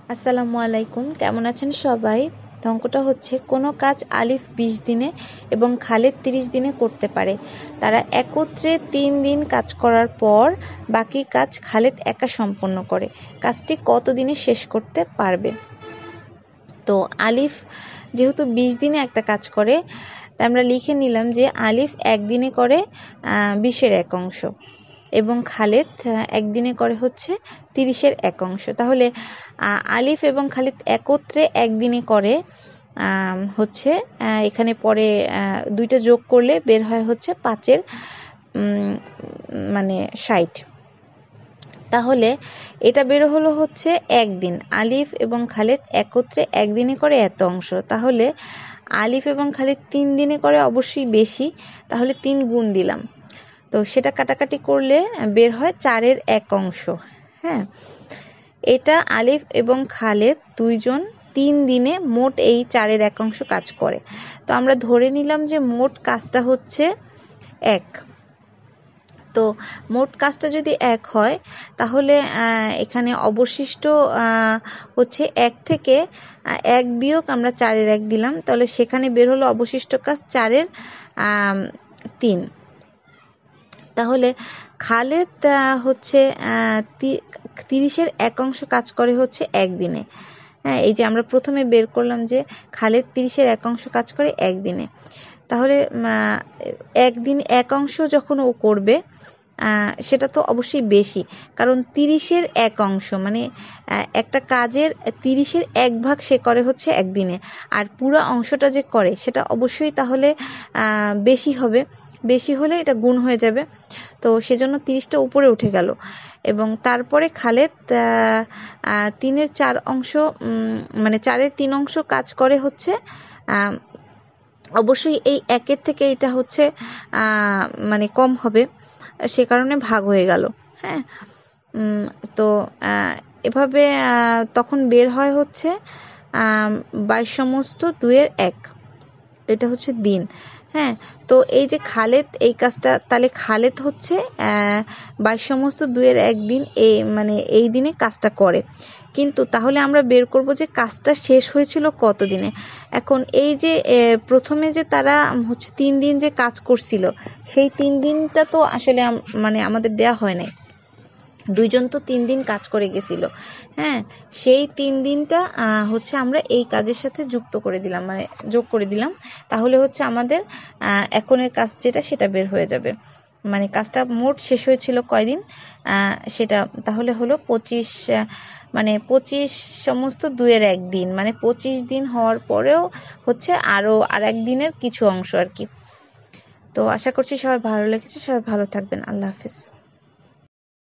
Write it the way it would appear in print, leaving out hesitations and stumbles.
আসসালামু আলাইকুম, কেমন আছেন সবাই? অঙ্কটা হচ্ছে কোনো কাজ আলিফ 20 দিনে এবং খালেদ 30 দিনে করতে পারে। তারা একত্রে 3 দিন কাজ করার পর বাকি কাজ খালেদ একা সম্পন্ন করে। কাজটি কত দিনে শেষ করতে পারবে? তো আলিফ যেহেতু 20 দিনে একটা কাজ করে, তাই আমরা লিখে নিলাম যে আলিফ একদিনে করে 20-এর 1 অংশ এবং খালেদ একদিনে করে হচ্ছে 30-এর 1 অংশ। তাহলে আলিফ এবং খালেদ একত্রে একদিনে করে হচ্ছে এখানে পরে দুইটা যোগ করলে বের হয় হচ্ছে 5-এর মানে 60। তাহলে এটা বের হলো হচ্ছে একদিন। আলিফ এবং খালেদ একত্রে একদিনে করে এত অংশ। তাহলে আলিফ এবং খালেদ 3 দিনে করে অবশ্যই বেশি, তাহলে 3 গুণ দিলাম। তো সেটা কাটাকাটি করলে বের হয় 4-এর 1 অংশ। হ্যাঁ, এটা আলিফ এবং খালেদ দুইজন 3 দিনে মোট এই 4-এর 1 অংশ কাজ করে। তো আমরা ধরে নিলাম যে মোট কাজটা হচ্ছে 1। তো মোট কাজটা যদি 1 হয় তাহলে এখানে অবশিষ্ট হচ্ছে 1 থেকে 1 বিয়োগ আমরা 4-এর 1 দিলাম, তাহলে সেখানে বের হলো অবশিষ্ট কাজ 4-এর 3। তাহলে খালেদ হচ্ছে 30-এর 1 অংশ কাজ করে হচ্ছে একদিনে। হ্যাঁ, এই যে আমরা প্রথমে বের করলাম যে খালেদ 30-এর 1 অংশ কাজ করে একদিনে। তাহলে একদিন 1 অংশ যখন ও করবে সেটা তো অবশ্যই বেশি, কারণ 30-এর 1 অংশ মানে একটা কাজের 30-এর 1 ভাগ সে করে হচ্ছে একদিনে, আর পুরো অংশটা যে করে সেটা অবশ্যই তাহলে বেশি হবে। বেশি হলে এটা গুণ হয়ে যাবে, তো সেজন্য 30টা উপরে উঠে গেল। এবং তারপরে খালেদ 3-এর 4 অংশ মানে 4-এর 3 অংশ কাজ করে হচ্ছে অবশ্যই এই 1-এর থেকে এটা হচ্ছে মানে কম হবে, সে কারণে ভাগ হয়ে গেল। হ্যাঁ, তো এভাবে তখন বের হয় হচ্ছে 22/2-এর 1, এটা হচ্ছে দিন। হ্যাঁ, তো এই যে খালেদ এই কাজটা, তাহলে খালেদ হচ্ছে 22/2-এর 1 দিন মানে এই দিনে কাজটা করে। কিন্তু তাহলে আমরা বের করব যে কাজটা শেষ হয়েছিল কত দিনে। এখন এই যে প্রথমে যে তারা হচ্ছে 3 দিন যে কাজ করছিল, সেই 3 দিনটা তো আসলে মানে আমাদের দেয়া হয় নাই। দুইজন তো 3 দিন কাজ করে গেছিল। হ্যাঁ, সেই 3 দিনটা হচ্ছে আমরা এই কাজের সাথে যুক্ত করে দিলাম, মানে যোগ করে দিলাম। তাহলে হচ্ছে আমাদের এখনের কাজ যেটা সেটা বের হয়ে যাবে। মানে কাজটা মোট শেষ হয়েছিল কয়দিন সেটা তাহলে হলো 25, মানে 25 সমস্ত 2-এর 1 দিন, মানে 25 দিন হওয়ার পরেও হচ্ছে আরও আর 1 দিনের কিছু অংশ আর কি। তো আশা করছি সবাই ভালো লেগেছে, সবাই ভালো থাকবেন। আল্লাহ হাফেজ।